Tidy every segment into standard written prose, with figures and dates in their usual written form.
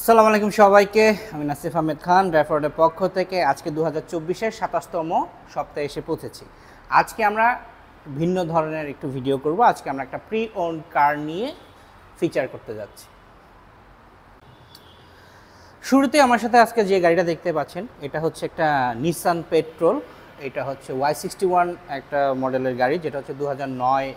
আসসালামু আলাইকুম সবাইকে। আমি নাসিফ আহমেদ খান ড্রাইভারের পক্ষ থেকে আজকে 2024-এর 27তম সপ্তাহে এসে পৌঁছেছি। আজকে আমরা ভিন্ন ধরনের একটু ভিডিও করব। আজকে আমরা একটা প্রি ওন্ড কার নিয়ে ফিচার করতে যাচ্ছি। শুরুতে আমার সাথে আজকে যে গাড়িটা দেখতে পাচ্ছেন এটা হচ্ছে একটা নিসান পেট্রোল। এটা হচ্ছে Y61 একটা মডেলের গাড়ি, যেটা হচ্ছে 2009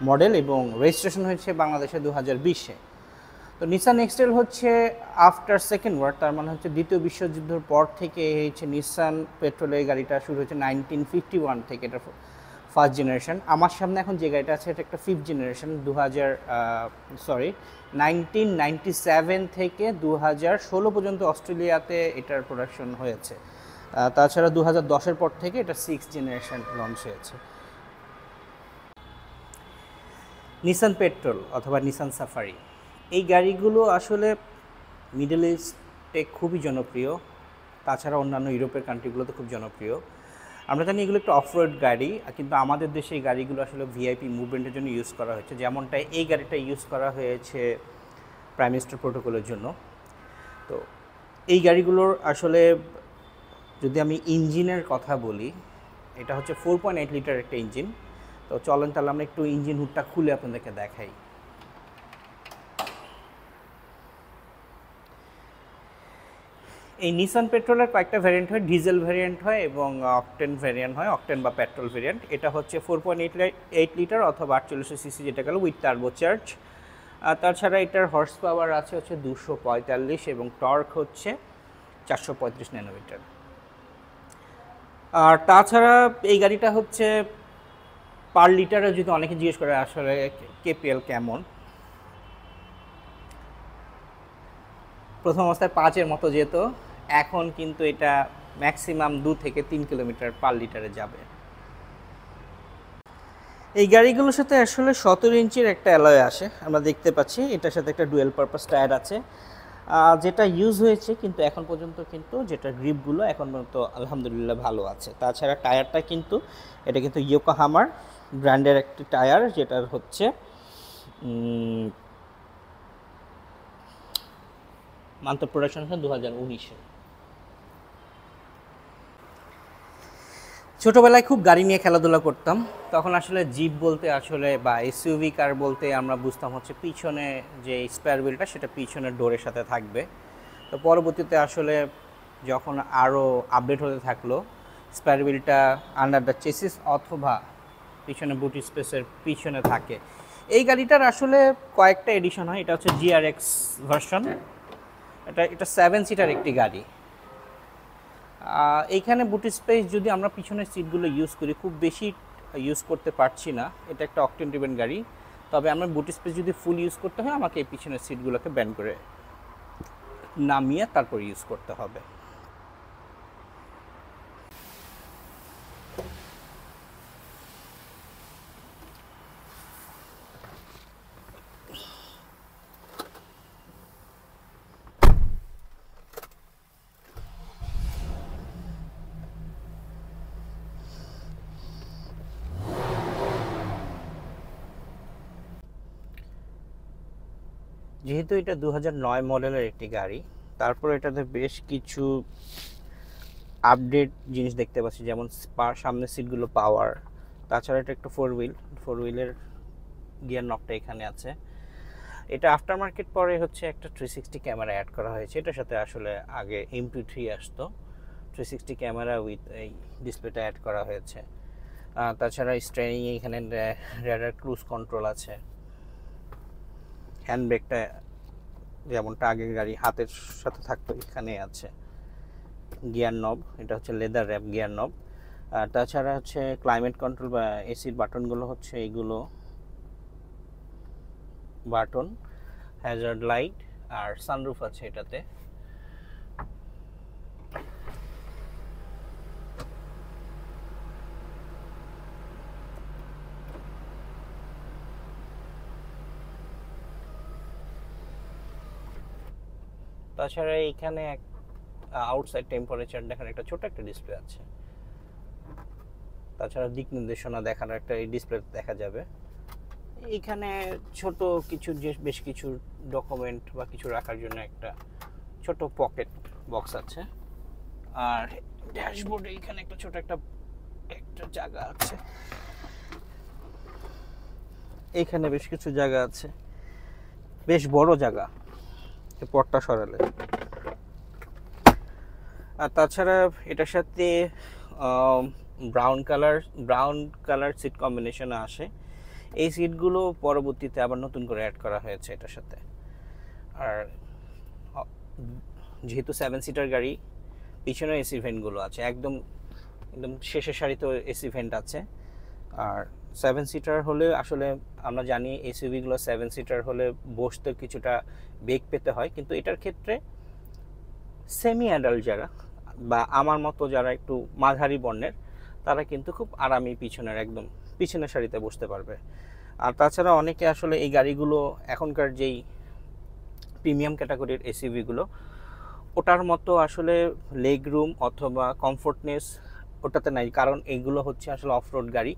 মডেল এবং রেজিস্ট্রেশন হয়েছে বাংলাদেশে 2020-এ। তো নিসান এক্সটেল হচ্ছে আফটার সেকেন্ড ওয়ার, তার মানে হচ্ছে দ্বিতীয় বিশ্বযুদ্ধের পর থেকে হচ্ছে নিসান পেট্রোলের গাড়িটা শুরু হয়েছে 1951 থেকে। এটা ফার্স্ট জেনারেশন। আমার সামনে এখন যে গাড়িটা আছে এটা একটা ফিফথ জেনারেশন। 1997 থেকে 2016 পর্যন্ত অস্ট্রেলিয়াতে এটার প্রোডাকশন হয়েছে। তাছাড়া 2010-এর পর থেকে এটা সিক্স জেনারেশন লঞ্চ হয়েছে। নিসান পেট্রোল অথবা নিসান সাফারি, এই গাড়িগুলো আসলে মিডল ইস্টে খুবই জনপ্রিয়, তাছাড়া অন্যান্য ইউরোপের কান্ট্রিগুলোতে খুব জনপ্রিয়। আমরা জানি এগুলো একটা অফরোড গাড়ি, কিন্তু আমাদের দেশে এই গাড়িগুলো আসলে ভিআইপি মুভমেন্টের জন্য ইউজ করা হয়েছে। যেমনটা এই গাড়িটা ইউজ করা হয়েছে প্রাইম মিনিস্টার প্রোটোকলের জন্য। তো এই গাড়িগুলোর আসলে যদি আমি ইঞ্জিনের কথা বলি, এটা হচ্ছে 4.8 লিটার একটা ইঞ্জিন। তো চলেন তাহলে আমরা একটু ইঞ্জিন হুডটা খুলে আপনাদেরকে দেখাই। এই নিসান পেট্রোলের কয়েকটা ভ্যারিয়েন্ট হয়, ডিজেল ভ্যারিয়েন্ট হয় এবং অকটেন ভ্যারিয়েন্ট হয়, অকটেন বা পেট্রোল ভ্যারিয়েন্ট। এটা হচ্ছে 4.8 লিটার অথবা 48 সিসি, যেটা গেল উইথ টার্বো চার্জ। তাছাড়া এটার হর্স পাওয়ার আছে হচ্ছে 245 এবং টর্ক হচ্ছে 435 ন্যানোমিটার। আর তাছাড়া এই গাড়িটা হচ্ছে পার লিটারে, যদি অনেকে জিজ্ঞেস করে আসলে কেপিএল কেমন, প্রথম অবস্থায় 5-এর মতো যেত, এখন কিন্তু এটা ম্যাক্সিমাম 2 থেকে 3 কিলোমিটার পার লিটারে যাবে। এই গাড়িগুলোর সাথে আসলে 17 ইঞ্চির একটা অ্যালয় আসে, আমরা দেখতে পাচ্ছি। এটার সাথে একটা ডুয়েল পারপাস টায়ার আছে, যেটা ইউজ হয়েছে, কিন্তু এখন পর্যন্ত কিন্তু যেটা গ্রিপগুলো এখন পর্যন্ত আলহামদুলিল্লাহ ভালো আছে। তাছাড়া টায়ারটা কিন্তু এটা কিন্তু ইয়োকোহামার ব্র্যান্ডের একটি টায়ার, যেটা হচ্ছে মান্থ অফ প্রোডাকশন হচ্ছে 2019-এ। ছোটোবেলায় খুব গাড়ি নিয়ে খেলাধুলা করতাম, তখন আসলে জিপ বলতে আসলে বা এসইউভি কার বলতে আমরা বুঝতাম হচ্ছে পিছনে যে স্পেয়ার হুইলটা সেটা পিছনের ডোরের সাথে থাকবে। তো পরবর্তীতে আসলে যখন আরও আপডেট হতে থাকলো, স্পেয়ার হুইলটা আন্ডার দ্য চেসিস অথবা পিছনে বুট স্পেসের পিছনে থাকে। এই গাড়িটার আসলে কয়েকটা এডিশন হয়। এটা হচ্ছে জিআরএক্স ভার্সন। এটা 7 সিটার একটি গাড়ি। এইখানে বুট স্পেস যদি আমরা পিছনের সিটগুলো ইউজ করি, খুব বেশি ইউজ করতে পারছি না। এটা একটা অকটেন ড্রিভেন গাড়ি, তবে আমরা বুট স্পেস যদি ফুল ইউজ করতে হয় আমাকে এই পিছনের সিটগুলোকে ব্যান করে নামিয়ে তারপর ইউজ করতে হবে। যেহেতু এটা 2009 মডেলের একটি গাড়ি, তারপর এটাতে বেশ কিছু আপডেট জিনিস দেখতে পাচ্ছি, যেমন সামনের সিটগুলো পাওয়ার। তাছাড়া এটা একটা ফোর হুইলের গিয়ার নবটা এখানে আছে। এটা আফটার মার্কেট পরে হচ্ছে একটা 360 ক্যামেরা অ্যাড করা হয়েছে। এটার সাথে আসলে আগে MP3 আসতো, 360 ক্যামেরা উইথ এই ডিসপ্লেটা অ্যাড করা হয়েছে। তাছাড়া স্টিয়ারিং এখানে রেডার ক্রুজ কন্ট্রোল আছে। হ্যান্ড ব্রেকটা যেমনটা আগের গাড়ি হাতের সাথে থাকতো এখানে আছে। গিয়ার নব, এটা হচ্ছে লেদার র্যাপ গিয়ার নব। আর তাছাড়া হচ্ছে ক্লাইমেট কন্ট্রোল বা এসির বাটনগুলো হচ্ছে এইগুলো বাটন। হ্যাজার্ড লাইট আর সানরুফ আছে এটাতে। তাছাড়া এইখানে আউটসাইড টেম্পারেচার দেখার একটা ছোট একটা ডিসপ্লে আছে। তাছাড়া দিক নির্দেশনা দেখানোর একটা এই ডিসপ্লে দেখা যাবে। এইখানে ছোট কিছু বেশ কিছু ডকুমেন্ট বা কিছু রাখার জন্য একটা ছোট পকেট বক্স আছে। আর ড্যাশবোর্ডে এখানে একটা ছোট একটা জায়গা আছে, এখানে বেশ কিছু জায়গা আছে, বেশ বড় জায়গা পটটা সরালে। আর তাছাড়া এটার সাথে ব্রাউন কালার সিট কম্বিনেশনে আসে। এই সিটগুলো পরবর্তীতে আবার নতুন করে অ্যাড করা হয়েছে এটার সাথে। আর যেহেতু 7 সিটার গাড়ি, পিছনে এসি ভেন্টগুলো আছে, একদম শেষের সারিতে এসি ভেন্ট আছে। আর 7 সিটার হলে আসলে আমরা জানি এসইউভিগুলো 7 সিটার হলে বসতে কিছুটা বেগ পেতে হয়, কিন্তু এটার ক্ষেত্রে সেমি অ্যাডাল্ট যারা বা আমার মতো যারা একটু মাঝারি বর্ণের, তারা কিন্তু খুব আরামে একদম পিছনের সারিতে বসতে পারবে। আর তাছাড়া অনেকে আসলে এই গাড়িগুলো এখনকার যেই প্রিমিয়াম ক্যাটাগরির এসইউভিগুলো, ওটার মতো আসলে লেগ রুম অথবা কমফোর্টনেস ওটাতে নাই, কারণ এইগুলো হচ্ছে আসলে অফরোড গাড়ি।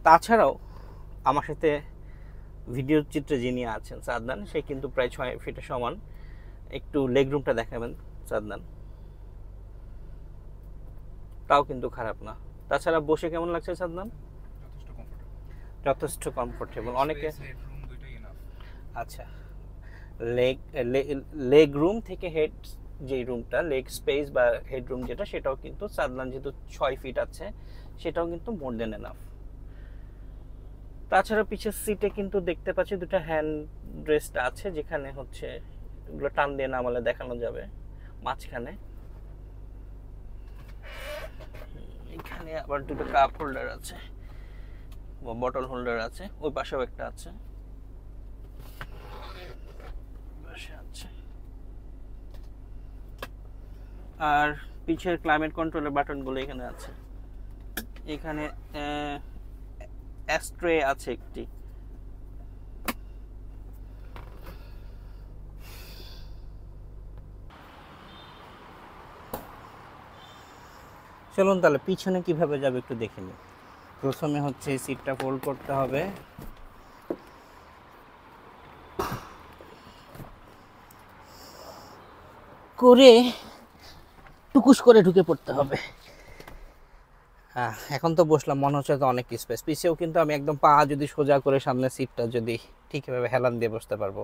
তাছাড়াও আমার সাথে ভিডিও চিত্রে যিনি আছেন সাদনান, সে কিন্তু প্রায় 6 ফিটের সমান। একটু লেগ রুমটা দেখাবেন সাদনান? তাও কিন্তু খারাপ না। তাছাড়া বসে কেমন লাগছে সাদনান? যথেষ্ট কমফোর্টেবল। অনেকে আচ্ছা, লেগ রুম থেকে হেড যে রুমটা, লেগ স্পেস বা হেড রুম যেটা, সেটাও কিন্তু সাদনান যেহেতু 6 ফিট আছে, সেটাও কিন্তু মোর দেন এনাফ। তাছাড়া পিছের সিটে কিন্তু দেখতে পাচ্ছি দুটো হ্যান্ড রেস্ট আছে, যেখানে হচ্ছে এগুলো টান দিয়ে নামালে দেখানো যাবে। মাঝখানে এখানে আবার দুটো কাপ হোল্ডার আছে বা বটল হোল্ডার আছে, ওই পাশেও একটা আছে। আর পিছের ক্লাইমেট কন্ট্রোলের বাটনগুলো এখানে আছে। এখানে অ্যাস্ট্রে আছে একটি। চলুন তাহলে পিছনে কিভাবে যাবে একটু দেখে নিই। প্রথমে হচ্ছে সিটটা ফোল্ড করতে হবে, করে টুকুস করে ঢুকে পড়তে হবে। হ্যাঁ, এখন তো বসলাম, মনে হচ্ছে তো অনেক স্পেস। পিছেও কিন্তু আমি একদম পা যদি সোজা করে সামনে সিটটা যদি ঠিকভাবে হেলান দিয়ে বসতে পারবো।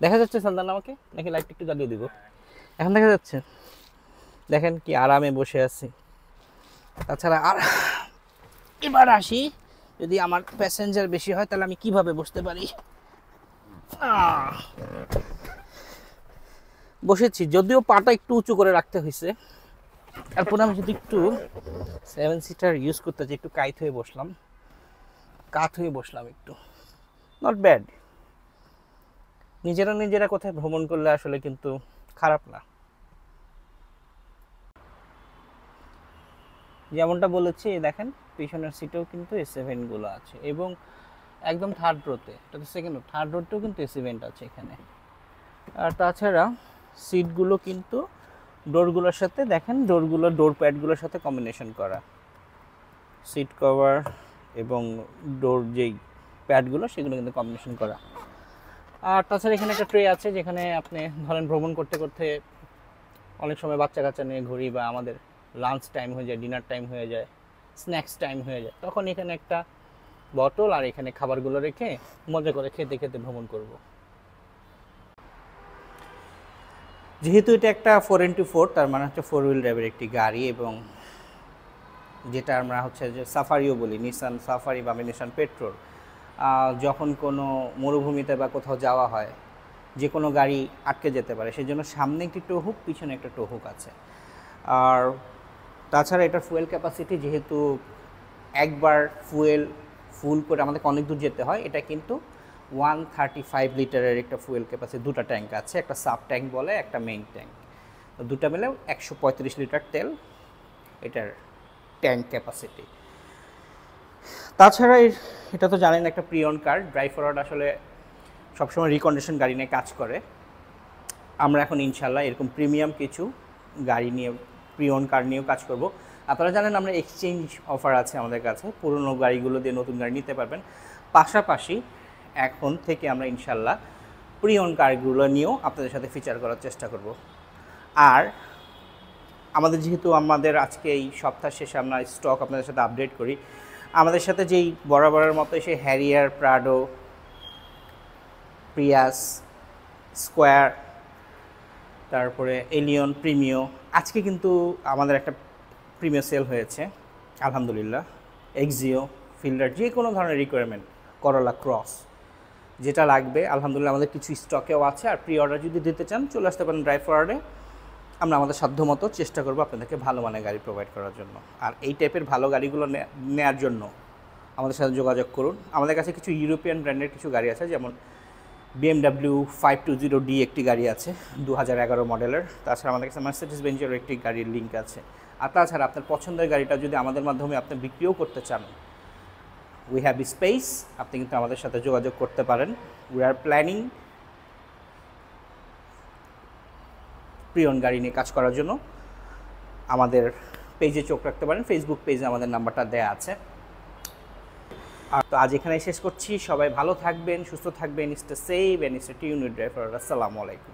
দেখা যাচ্ছে সালদান আমাকে, নাকি লাইট একটু জ্বালিয়ে দিব? এখন দেখা যাচ্ছে? দেখেন কি আরামে বসে আছি। তাছাড়া আর এবার আসি, যদি আমার প্যাসেঞ্জার বেশি হয় তাহলে আমি কিভাবে বসতে পারি। বসেছি, যদিও পাটা একটু উঁচু করে রাখতে হয়েছে। তারপরে আমি যদি একটু 7 সিটার ইউজ করতে চাই, একটু কাত হয়ে বসলাম একটু, নট ব্যাড। নিজেরা কোথায় ভ্রমণ করলে আসলে কিন্তু খারাপ না। যেমনটা বলেছি, দেখেন পিছনের সিটেও কিন্তু এসি ভেন্টগুলো আছে, এবং একদম থার্ড রোতে, এটা তো সেকেন্ড রো, থার্ড রোতেও কিন্তু এসি ভেন্ট আছে এখানে। আর তাছাড়া সিটগুলো কিন্তু ডোরগুলোর সাথে, দেখেন ডোর প্যাডগুলোর সাথে কম্বিনেশন করা, সিট কভার এবং ডোর যেই প্যাডগুলো সেগুলো কিন্তু কম্বিনেশন করা। আর তাছাড়া এখানে একটা ট্রে আছে, যেখানে আপনি ধরেন ভ্রমণ করতে করতে অনেক সময় বাচ্চা কাচ্চা নিয়ে ঘুরি, বা আমাদের লাঞ্চ টাইম হয়ে যায়, ডিনার টাইম হয়ে যায়, স্ন্যাক্স টাইম হয়ে যায়, তখন এখানে একটা বটল আর এখানে খাবারগুলো রেখে মজা করে খেতে খেতে ভ্রমণ করব। যেহেতু এটা একটা 4x4, তার মানে হচ্ছে 4 হুইল ড্রাইভের একটি গাড়ি, এবং যেটা আমরা হচ্ছে যে সাফারিও বলি, নিসান সাফারি বা নিসান পেট্রোল। যখন কোনো মরুভূমিতে বা কোথাও যাওয়া হয়, যে কোনো গাড়ি আটকে যেতে পারে, সেই জন্য সামনে একটি টো হুক, পিছনে একটা টো হুক আছে। আর তাছাড়া এটার ফুয়েল ক্যাপাসিটি, যেহেতু একবার ফুল করে আমাদেরকে অনেক দূর যেতে হয়, এটা কিন্তু 135 লিটারের একটা ফুয়েল ক্যাপাসিটি, দুটো ট্যাঙ্ক আছে, একটা সাব ট্যাঙ্ক বলে, একটা মেইন ট্যাঙ্ক, দুটো মিলে 135 লিটার তেল এটার ট্যাঙ্ক ক্যাপাসিটি। তাছাড়া এটা তো জানেন একটা প্রিয়ন কার, ড্রাইভ ফরওয়ার্ড আসলে সবসময় রিকন্ডিশন গাড়ি নিয়ে কাজ করে। আমরা এখন ইনশাল্লাহ এরকম প্রিমিয়াম কিছু গাড়ি নিয়ে, প্রিয়ন কার নিয়েও কাজ করব। আপনারা জানেন আমরা এক্সচেঞ্জ অফার আছে আমাদের কাছে, পুরনো গাড়িগুলো দিয়ে নতুন গাড়ি নিতে পারবেন। পাশাপাশি এখন থেকে আমরা ইনশাল্লাহ প্রি ওন কারগুলো নিয়েও আপনাদের সাথে ফিচার করার চেষ্টা করব। আর আমাদের যেহেতু আমাদের আজকে এই সপ্তাহ শেষে আমরা স্টক আপনাদের সাথে আপডেট করি, আমাদের সাথে যেই বরাবরের মতো সেই হ্যারিয়ার, প্রাডো, প্রিয়াস, স্কোয়ার, তারপরে এলিয়ন, প্রিমিও, আজকে কিন্তু আমাদের একটা প্রিমিও সেল হয়েছে আলহামদুলিল্লাহ। এক্সিও, ফিল্ডার, যে কোনো ধরনের রিকোয়ারমেন্ট, করলা ক্রস যেটা লাগবে আলহামদুলিল্লাহ আমাদের কিছু স্টকেও আছে। আর প্রি অর্ডার যদি দিতে চান চলে আসতে পারেন ড্রাইভ ফরওয়ার্ডে, আমরা আমাদের সাধ্যমতো চেষ্টা করবো আপনাদেরকে ভালো মানের গাড়ি প্রোভাইড করার জন্য। আর এই টাইপের ভালো গাড়িগুলো নেওয়ার জন্য আমাদের সাথে যোগাযোগ করুন। আমাদের কাছে কিছু ইউরোপিয়ান ব্র্যান্ডের কিছু গাড়ি আছে, যেমন BMW 520D একটি গাড়ি আছে 2011 মডেলের। তাছাড়া আমাদের কাছে মার্সিডিজ বেঞ্জেরও একটি গাড়ির লিঙ্ক আছে। আর তাছাড়া আপনার পছন্দের গাড়িটা যদি আমাদের মাধ্যমে আপনি বিক্রিও করতে চান, উই হ্যাভ স্পেস, আপনি কিন্তু আমাদের সাথে যোগাযোগ করতে পারেন। উই আর প্ল্যানিং প্রিয়ন গাড়ি নিয়ে কাজ করার জন্য। আমাদের পেজে চোখ রাখতে পারেন, ফেসবুক পেজে আমাদের নাম্বারটা দেয়া আছে। আর তো আজ এখানেই শেষ করছি। সবাই ভালো থাকবেন, সুস্থ থাকবেন, stay safe and stay tuned with Drive Forward. আসসালামু আলাইকুম।